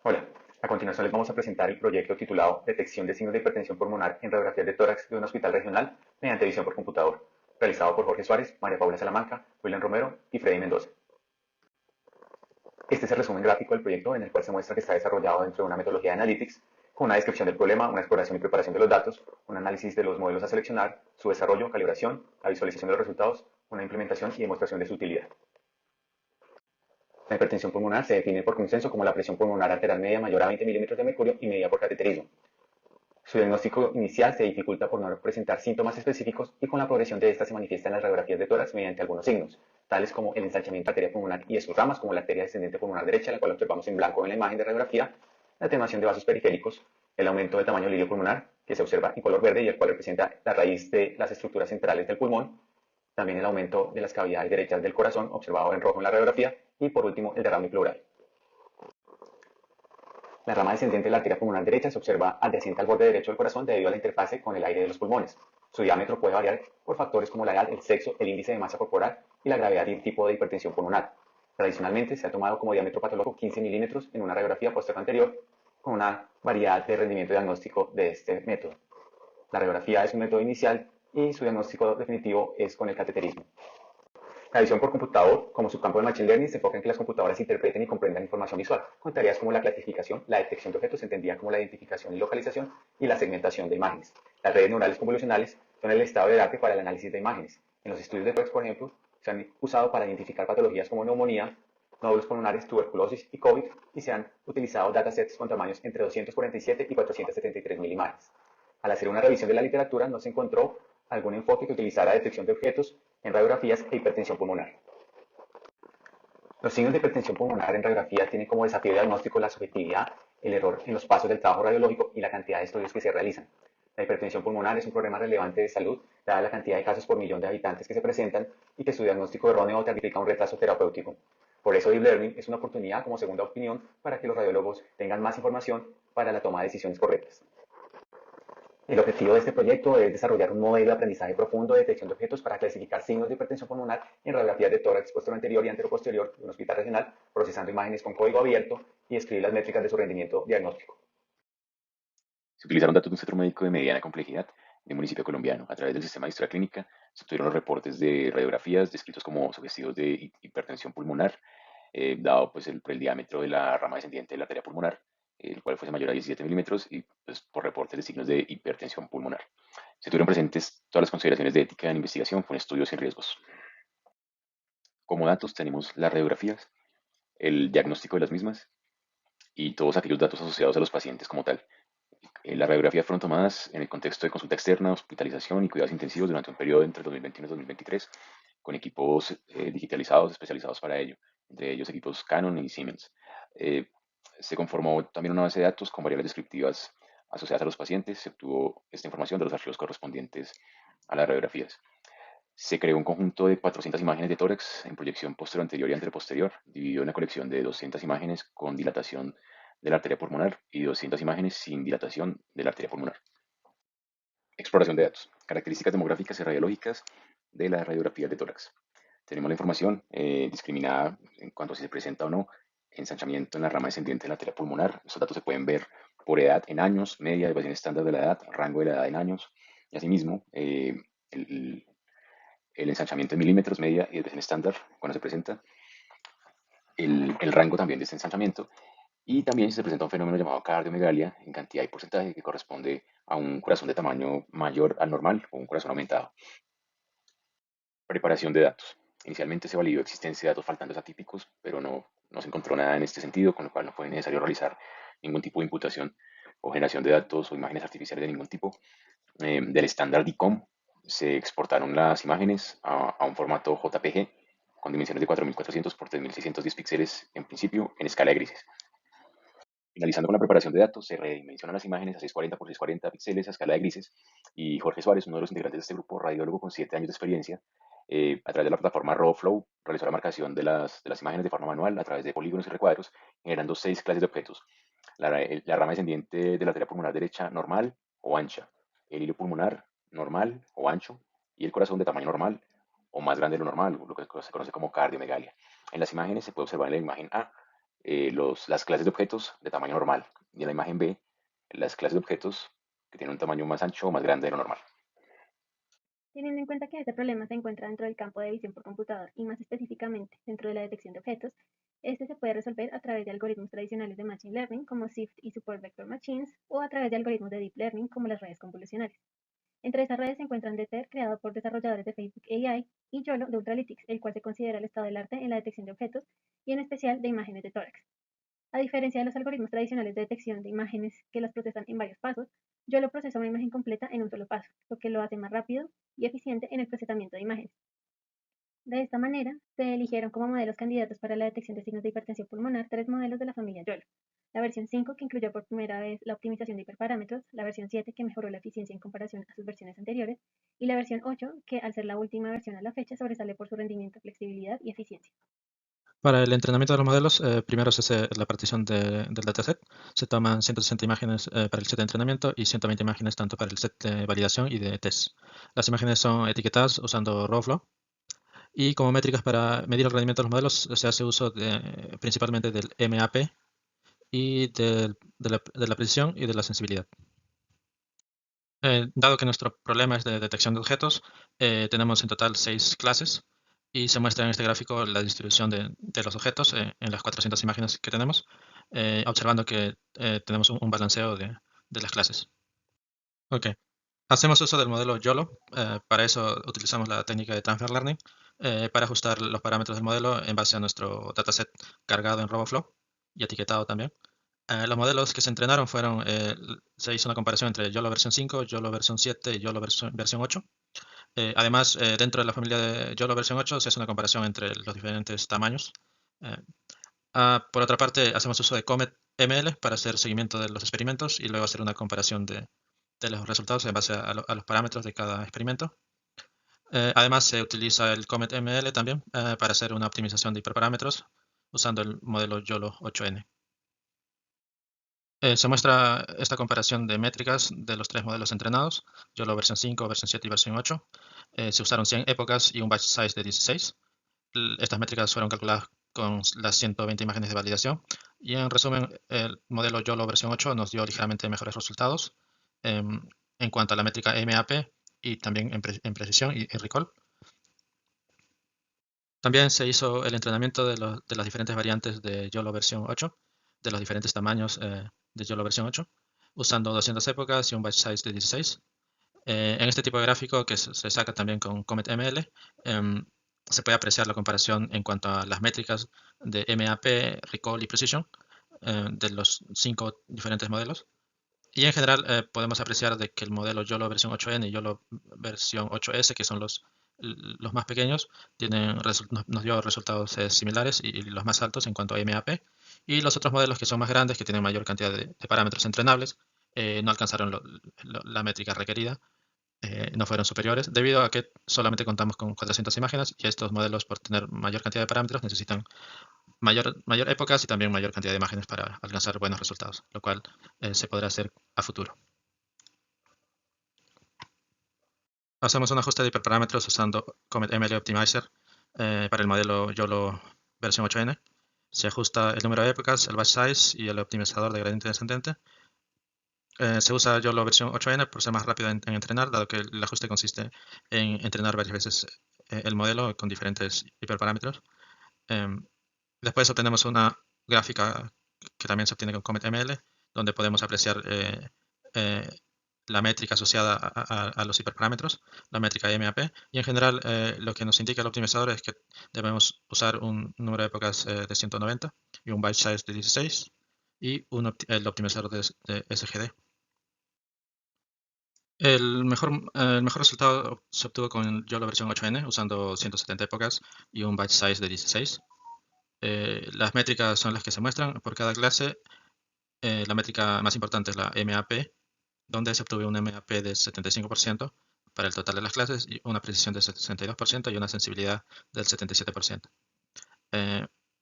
Hola, a continuación les vamos a presentar el proyecto titulado Detección de signos de hipertensión pulmonar en radiografías de tórax de un hospital regional mediante visión por computador, realizado por Jorge Suárez, María Paula Salamanca, William Romero y Freddy Mendoza. Este es el resumen gráfico del proyecto en el cual se muestra que está desarrollado dentro de una metodología de Analytics con una descripción del problema, una exploración y preparación de los datos, un análisis de los modelos a seleccionar, su desarrollo, calibración, la visualización de los resultados, una implementación y demostración de su utilidad. La hipertensión pulmonar se define por consenso como la presión pulmonar arterial media mayor a 20 milímetros de mercurio y medida por cateterismo. Su diagnóstico inicial se dificulta por no presentar síntomas específicos y con la progresión de esta se manifiesta en las radiografías de tórax mediante algunos signos, tales como el ensanchamiento de arteria pulmonar y de sus ramas, como la arteria descendente pulmonar derecha, la cual observamos en blanco en la imagen de radiografía, la atenuación de vasos periféricos, el aumento del tamaño del lirio pulmonar, que se observa en color verde y el cual representa la raíz de las estructuras centrales del pulmón, también el aumento de las cavidades derechas del corazón, observado en rojo en la radiografía, y por último el derrame pleural. La rama descendente de la arteria pulmonar derecha se observa adyacente al borde derecho del corazón debido a la interfase con el aire de los pulmones. Su diámetro puede variar por factores como la edad, el sexo, el índice de masa corporal y la gravedad y el tipo de hipertensión pulmonar. Tradicionalmente se ha tomado como diámetro patológico 15 milímetros en una radiografía posterior anterior con una variedad de rendimiento diagnóstico de este método. La radiografía es un método inicial y su diagnóstico definitivo es con el cateterismo. La visión por computador, como subcampo de Machine Learning, se enfoca en que las computadoras interpreten y comprendan información visual, con tareas como la clasificación, la detección de objetos entendida como la identificación y localización, y la segmentación de imágenes. Las redes neurales convolucionales son el estado del arte para el análisis de imágenes. En los estudios de tórax, por ejemplo, se han usado para identificar patologías como neumonía, nódulos pulmonares, tuberculosis y COVID, y se han utilizado datasets con tamaños entre 247 y 473 mil imágenes. Al hacer una revisión de la literatura, no se encontró algún enfoque que utilizara detección de objetos en radiografías e hipertensión pulmonar. Los signos de hipertensión pulmonar en radiografía tienen como desafío diagnóstico la subjetividad, el error en los pasos del trabajo radiológico y la cantidad de estudios que se realizan. La hipertensión pulmonar es un problema relevante de salud, dada la cantidad de casos por millón de habitantes que se presentan y que su diagnóstico erróneo significa un retraso terapéutico. Por eso Deep Learning es una oportunidad como segunda opinión para que los radiólogos tengan más información para la toma de decisiones correctas. El objetivo de este proyecto es desarrollar un modelo de aprendizaje profundo de detección de objetos para clasificar signos de hipertensión pulmonar en radiografías de tórax posterior anterior y anteroposterior de un hospital regional, procesando imágenes con código abierto y escribir las métricas de su rendimiento diagnóstico. Se utilizaron datos de un centro médico de mediana complejidad de un municipio colombiano. A través del sistema de historia clínica se obtuvieron los reportes de radiografías descritos como sugestivos de hipertensión pulmonar, dado pues, por el diámetro de la rama descendiente de la arteria pulmonar, el cual fuese mayor a 17 milímetros, y pues, por reportes de signos de hipertensión pulmonar. Se tuvieron presentes todas las consideraciones de ética en investigación con estudios sin riesgos. Como datos tenemos las radiografías, el diagnóstico de las mismas y todos aquellos datos asociados a los pacientes como tal. Las radiografías fueron tomadas en el contexto de consulta externa, hospitalización y cuidados intensivos durante un periodo entre 2021 y 2023, con equipos digitalizados especializados para ello, entre ellos equipos Canon y Siemens. Eh, Se conformó también una base de datos con variables descriptivas asociadas a los pacientes. Se obtuvo esta información de los archivos correspondientes a las radiografías. Se creó un conjunto de 400 imágenes de tórax en proyección posterior anterior y anteroposterior, dividido en una colección de 200 imágenes con dilatación de la arteria pulmonar y 200 imágenes sin dilatación de la arteria pulmonar. Exploración de datos. Características demográficas y radiológicas de las radiografías de tórax. Tenemos la información discriminada en cuanto a si se presenta o no ensanchamiento en la rama descendiente de la arteria pulmonar. Estos datos se pueden ver por edad en años, media, desviación estándar de la edad, rango de la edad en años, y asimismo el, el ensanchamiento en milímetros, media y desviación estándar cuando se presenta, el rango también de este ensanchamiento, y también se presenta un fenómeno llamado cardiomegalia en cantidad y porcentaje que corresponde a un corazón de tamaño mayor al normal o un corazón aumentado. Preparación de datos. Inicialmente se validó existencia de datos faltantes atípicos, pero no se encontró nada en este sentido, con lo cual no fue necesario realizar ningún tipo de imputación o generación de datos o imágenes artificiales de ningún tipo. Del estándar DICOM se exportaron las imágenes a un formato JPG con dimensiones de 4400 por 3610 píxeles en principio en escala de grises. Finalizando con la preparación de datos, se redimensionan las imágenes a 640 por 640 píxeles a escala de grises, y Jorge Suárez, uno de los integrantes de este grupo, radiólogo con 7 años de experiencia, a través de la plataforma RawFlow, realizó la marcación de las imágenes de forma manual a través de polígonos y recuadros, generando 6 clases de objetos. La rama descendiente de la arteria pulmonar derecha normal o ancha, el hilo pulmonar normal o ancho, y el corazón de tamaño normal o más grande de lo normal, lo que se conoce como cardiomegalia. En las imágenes se puede observar en la imagen A las clases de objetos de tamaño normal. Y en la imagen B, las clases de objetos que tienen un tamaño más ancho o más grande de lo normal. Teniendo en cuenta que este problema se encuentra dentro del campo de visión por computador y más específicamente dentro de la detección de objetos, este se puede resolver a través de algoritmos tradicionales de Machine Learning como SIFT y Support Vector Machines o a través de algoritmos de Deep Learning como las redes convolucionales. Entre estas redes se encuentran DETER, creado por desarrolladores de Facebook AI, y YOLO de Ultralytics, el cual se considera el estado del arte en la detección de objetos y en especial de imágenes de tórax. A diferencia de los algoritmos tradicionales de detección de imágenes que las procesan en varios pasos, YOLO procesa una imagen completa en un solo paso, lo que lo hace más rápido y eficiente en el procesamiento de imágenes. De esta manera, se eligieron como modelos candidatos para la detección de signos de hipertensión pulmonar tres modelos de la familia YOLO. La versión 5, que incluyó por primera vez la optimización de hiperparámetros, la versión 7, que mejoró la eficiencia en comparación a sus versiones anteriores, y la versión 8, que al ser la última versión a la fecha sobresale por su rendimiento, flexibilidad y eficiencia. Para el entrenamiento de los modelos, primero se hace la partición del dataset. Se toman 160 imágenes para el set de entrenamiento y 120 imágenes tanto para el set de validación y de test. Las imágenes son etiquetadas usando RAWflow. Y como métricas para medir el rendimiento de los modelos se hace uso principalmente del MAP y de la precisión y de la sensibilidad. Dado que nuestro problema es de detección de objetos, tenemos en total 6 clases y se muestra en este gráfico la distribución de los objetos en las 400 imágenes que tenemos, observando que tenemos un balanceo de las clases. Ok. Hacemos uso del modelo YOLO. Para eso utilizamos la técnica de Transfer Learning para ajustar los parámetros del modelo en base a nuestro dataset cargado en RoboFlow y etiquetado también. Los modelos que se entrenaron se hizo una comparación entre YOLO versión 5, YOLO versión 7 y YOLO versión 8. Además, dentro de la familia de YOLO versión 8 se hace una comparación entre los diferentes tamaños. Eh, por otra parte, hacemos uso de Comet ML para hacer seguimiento de los experimentos y luego hacer una comparación de los resultados en base a los parámetros de cada experimento. Además, se utiliza el Comet ML también para hacer una optimización de hiperparámetros usando el modelo YOLO 8N. Se muestra esta comparación de métricas de los tres modelos entrenados, YOLO versión 5, versión 7 y versión 8. Se usaron 100 épocas y un batch size de 16. Estas métricas fueron calculadas con las 120 imágenes de validación. Y en resumen, el modelo YOLO versión 8 nos dio ligeramente mejores resultados en cuanto a la métrica MAP y también en precisión y recall. También se hizo el entrenamiento de las diferentes variantes de YOLO versión 8, de los diferentes tamaños de YOLO versión 8, usando 200 épocas y un batch size de 16. En este tipo de gráfico, que se saca también con Comet ML, se puede apreciar la comparación en cuanto a las métricas de MAP, Recall y Precision de los 5 diferentes modelos. Y en general podemos apreciar de que el modelo YOLO versión 8N y YOLO versión 8S, que son los más pequeños, nos dio resultados similares y los más altos en cuanto a MAP. Y los otros modelos que son más grandes, que tienen mayor cantidad de parámetros entrenables, no alcanzaron la métrica requerida, no fueron superiores, debido a que solamente contamos con 400 imágenes y estos modelos, por tener mayor cantidad de parámetros, necesitan mayor épocas y también mayor cantidad de imágenes para alcanzar buenos resultados, lo cual se podrá hacer a futuro. Hacemos un ajuste de hiperparámetros usando Comet ML Optimizer para el modelo YOLO versión 8N. Se ajusta el número de épocas, el batch size y el optimizador de gradiente descendente. Se usa YOLO versión 8N por ser más rápido en entrenar, dado que el ajuste consiste en entrenar varias veces el modelo con diferentes hiperparámetros. Después obtenemos una gráfica que también se obtiene con Comet ML, donde podemos apreciar eh, la métrica asociada a los hiperparámetros, la métrica MAP, y en general lo que nos indica el optimizador es que debemos usar un número de épocas de 190 y un batch size de 16 y el optimizador de SGD. El mejor resultado se obtuvo con YOLO versión 8N usando 170 épocas y un batch size de 16. Las métricas son las que se muestran por cada clase. La métrica más importante es la MAP, donde se obtuvo un MAP de 75% para el total de las clases, y una precisión de 62% y una sensibilidad del 77%.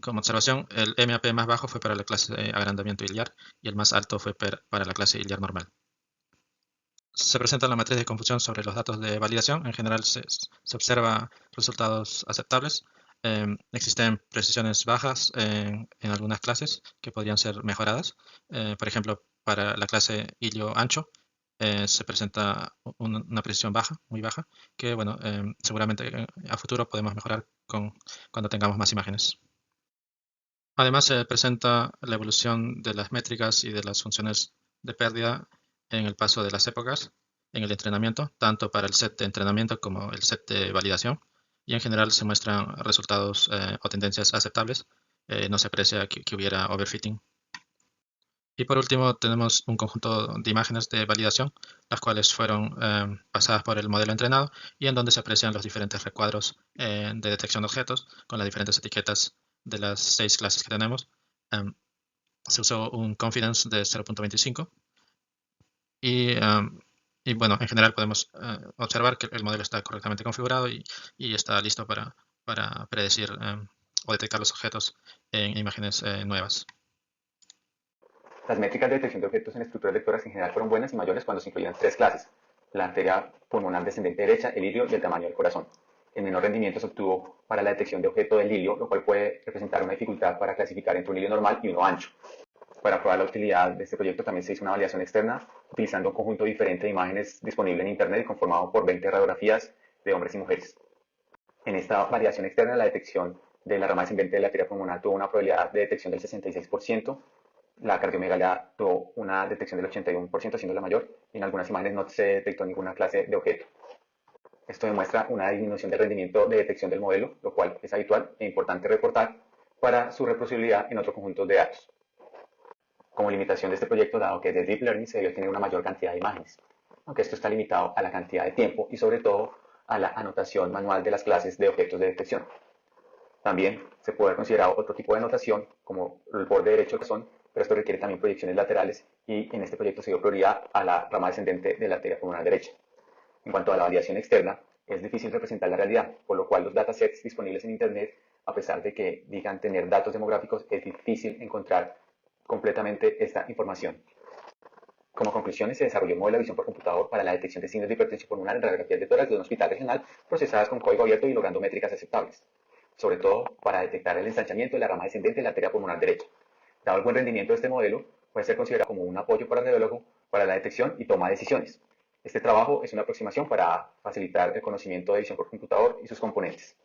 Como observación, el MAP más bajo fue para la clase de agrandamiento iliar y el más alto fue para la clase iliar normal. Se presenta la matriz de confusión sobre los datos de validación. En general se observa resultados aceptables. Existen precisiones bajas en algunas clases que podrían ser mejoradas. Por ejemplo, para la clase hilio ancho se presenta una precisión baja, muy baja, que bueno, seguramente a futuro podemos mejorar cuando tengamos más imágenes. Además, se presenta la evolución de las métricas y de las funciones de pérdida en el paso de las épocas en el entrenamiento, tanto para el set de entrenamiento como el set de validación. Y en general se muestran resultados o tendencias aceptables. No se aprecia que hubiera overfitting. Y por último, tenemos un conjunto de imágenes de validación, las cuales fueron pasadas por el modelo entrenado y en donde se aprecian los diferentes recuadros de detección de objetos con las diferentes etiquetas de las 6 clases que tenemos. Se usó un confidence de 0.25 y bueno, en general podemos observar que el modelo está correctamente configurado y está listo para predecir o detectar los objetos en imágenes nuevas. Las métricas de detección de objetos en estructuras vectoras en general fueron buenas y mayores cuando se incluían 3 clases: la arteria pulmonar descendente derecha, el ilio y el tamaño del corazón. El menor rendimiento se obtuvo para la detección de objeto del ilio, lo cual puede representar una dificultad para clasificar entre un ilio normal y uno ancho. Para probar la utilidad de este proyecto también se hizo una validación externa utilizando un conjunto diferente de imágenes disponible en Internet conformado por 20 radiografías de hombres y mujeres. En esta variación externa, la detección de la rama descendente de la arteria pulmonar tuvo una probabilidad de detección del 66%, la cardiomegalia tuvo una detección del 81%, siendo la mayor, y en algunas imágenes no se detectó ninguna clase de objeto. Esto demuestra una disminución del rendimiento de detección del modelo, lo cual es habitual e importante reportar para su reproducibilidad en otros conjuntos de datos. Como limitación de este proyecto, dado que es de Deep Learning, se debió tener una mayor cantidad de imágenes, aunque esto está limitado a la cantidad de tiempo y sobre todo a la anotación manual de las clases de objetos de detección. También se puede haber considerado otro tipo de anotación, como el borde derecho del corazón, pero esto requiere también proyecciones laterales y en este proyecto se dio prioridad a la rama descendente de la arteria pulmonar derecha. En cuanto a la validación externa, es difícil representar la realidad, por lo cual los datasets disponibles en Internet, a pesar de que digan tener datos demográficos, es difícil encontrar completamente esta información. Como conclusiones, se desarrolló un modelo de visión por computador para la detección de signos de hipertensión pulmonar en radiografías de tórax de un hospital regional procesadas con código abierto y logrando métricas aceptables, sobre todo para detectar el ensanchamiento de la rama descendente de la arteria pulmonar derecha. Dado el buen rendimiento de este modelo, puede ser considerado como un apoyo para el radiólogo para la detección y toma de decisiones. Este trabajo es una aproximación para facilitar el conocimiento de visión por computador y sus componentes.